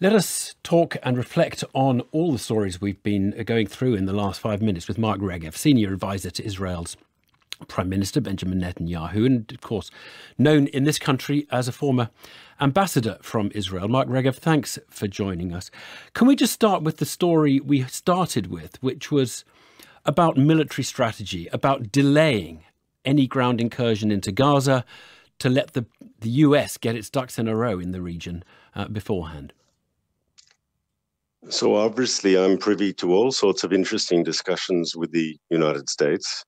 Let us talk and reflect on all the stories we've been going through in the last 5 minutes with Mark Regev, Senior Advisor to Israel's Prime Minister Benjamin Netanyahu, and of course known in this country as a former ambassador from Israel. Mark Regev, thanks for joining us. Can we just start with the story we started with, which was about military strategy, about delaying any ground incursion into Gaza to let the US get its ducks in a row in the region beforehand? So obviously, I'm privy to all sorts of interesting discussions with the United States.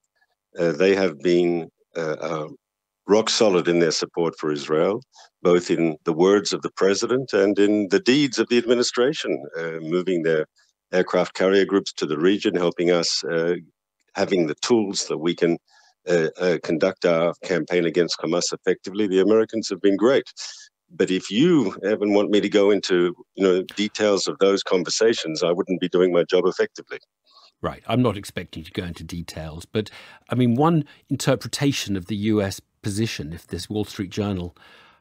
They have been rock solid in their support for Israel, both in the words of the president and in the deeds of the administration, moving their aircraft carrier groups to the region, helping us having the tools that we can conduct our campaign against Hamas effectively. The Americans have been great. But if you, Evan, want me to go into details of those conversations, I wouldn't be doing my job effectively. Right. I'm not expecting you to go into details, but I mean, one interpretation of the US position, if this Wall Street Journal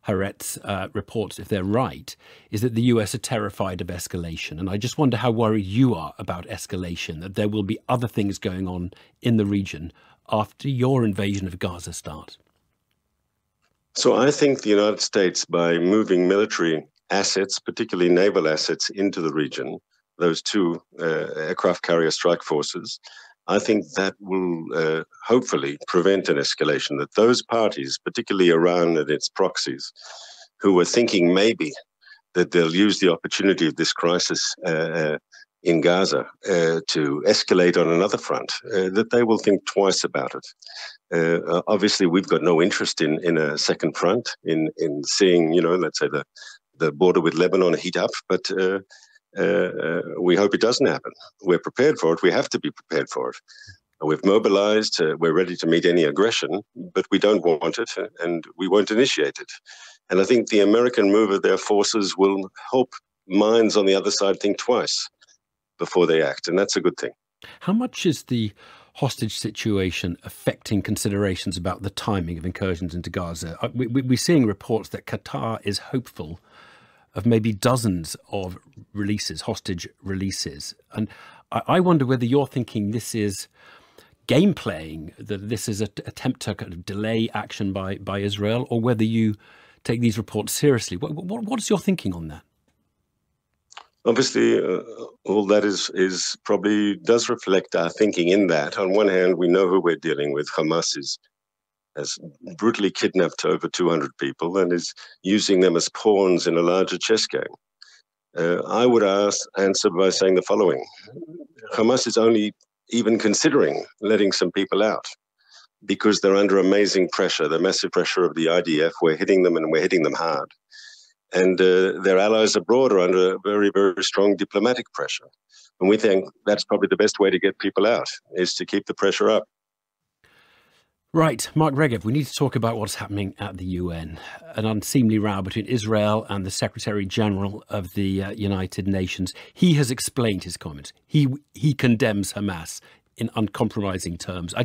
Haaretz reports, if they're right, is that the US are terrified of escalation. And I just wonder how worried you are about escalation, that there will be other things going on in the region after your invasion of Gaza starts. So I think the United States, by moving military assets, particularly naval assets, into the region, those two aircraft carrier strike forces, I think that will hopefully prevent an escalation, that those parties, particularly Iran and its proxies, who were thinking maybe that they'll use the opportunity of this crisis in Gaza to escalate on another front, that they will think twice about it. Obviously, we've got no interest in a second front, in seeing, let's say the border with Lebanon heat up, but we hope it doesn't happen. We're prepared for it. We have to be prepared for it. We've mobilized. We're ready to meet any aggression, but we don't want it, and we won't initiate it. And I think the American move of their forces will help minds on the other side think twice before they act, and that's a good thing. How much is the hostage situation affecting considerations about the timing of incursions into Gaza? We're seeing reports that Qatar is hopeful of maybe dozens of releases, hostage releases. And I wonder whether you're thinking this is game playing, that this is an attempt to kind of delay action by Israel, or whether you take these reports seriously. What's your thinking on that? Obviously, all that is probably does reflect our thinking in that. On one hand, we know who we're dealing with. Hamas has brutally kidnapped over 200 people and is using them as pawns in a larger chess game. I would answer by saying the following. Hamas is only even considering letting some people out because they're under amazing pressure, the massive pressure of the IDF. We're hitting them, and we're hitting them hard. And their allies abroad are under very, very strong diplomatic pressure. And we think that's probably the best way to get people out, is to keep the pressure up. Right. Mark Regev, we need to talk about what's happening at the UN. An unseemly row between Israel and the Secretary General of the United Nations. He has explained his comments. He condemns Hamas in uncompromising terms.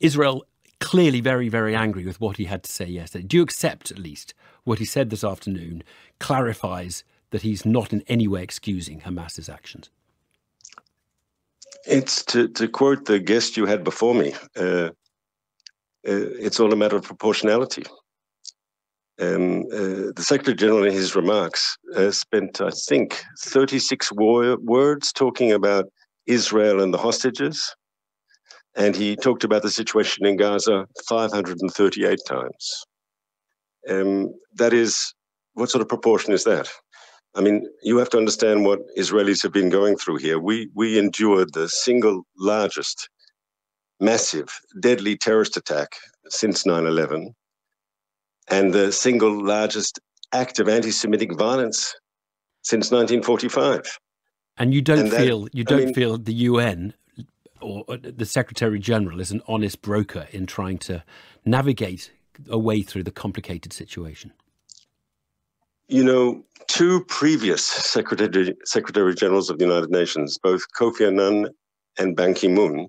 Israel clearly very, very angry with what he had to say yesterday. Do you accept, at least, what he said this afternoon clarifies that he's not in any way excusing Hamas's actions? It's to quote the guest you had before me, it's all a matter of proportionality. The Secretary General in his remarks spent, I think, 36 words talking about Israel and the hostages. And he talked about the situation in Gaza 538 times. That is, what sort of proportion is that? I mean, you have to understand what Israelis have been going through here. We endured the single largest, massive, deadly terrorist attack since 9/11, and the single largest act of anti-Semitic violence since 1945. And you don't feel the UN or the Secretary General is an honest broker in trying to navigate a way through the complicated situation? Two previous Secretary Generals of the United Nations, both Kofi Annan and Ban Ki-moon,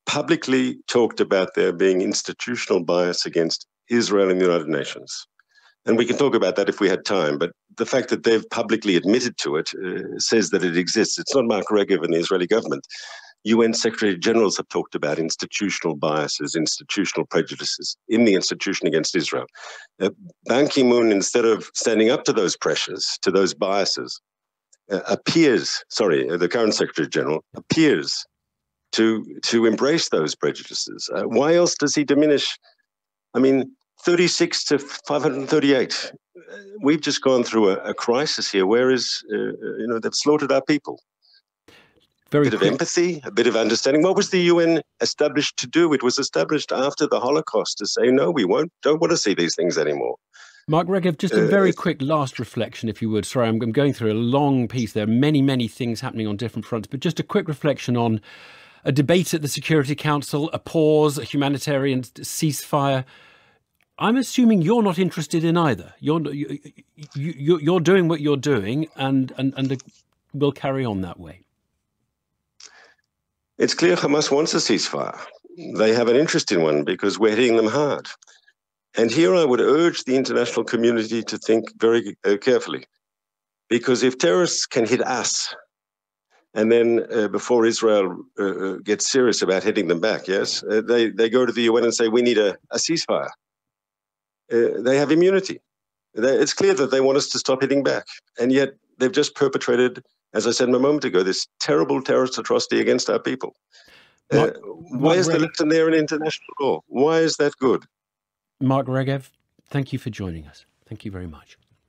publicly talked about there being institutional bias against Israel in the United Nations. And we can talk about that if we had time, but the fact that they've publicly admitted to it says that it exists. It's not Mark Regev and the Israeli government. UN Secretary Generals have talked about institutional biases, institutional prejudices in the institution against Israel. Ban Ki-moon, instead of standing up to those pressures, to those biases, the current Secretary General appears to embrace those prejudices. Why else does he diminish? I mean, 36 to 538. We've just gone through a crisis here. Where is, they've slaughtered our people. A bit of empathy, a bit of understanding. What was the UN established to do? It was established after the Holocaust to say, no, we don't want to see these things anymore. Mark Regev, just a very quick last reflection, if you would. Sorry, I'm going through a long piece. There are many, many things happening on different fronts, but just a quick reflection on a debate at the Security Council, a pause, a humanitarian ceasefire. I'm assuming you're not interested in either. You're doing what you're doing, and we'll carry on that way. It's clear Hamas wants a ceasefire. They have an interest in one because we're hitting them hard. And here I would urge the international community to think very carefully. Because if terrorists can hit us, and then before Israel gets serious about hitting them back, they go to the UN and say, we need a ceasefire. They have immunity. It's clear that they want us to stop hitting back. And yet they've just perpetrated, as I said a moment ago, this terrible terrorist atrocity against our people. Why is the lesson there in international law? Why is that good? Mark Regev, thank you for joining us. Thank you very much.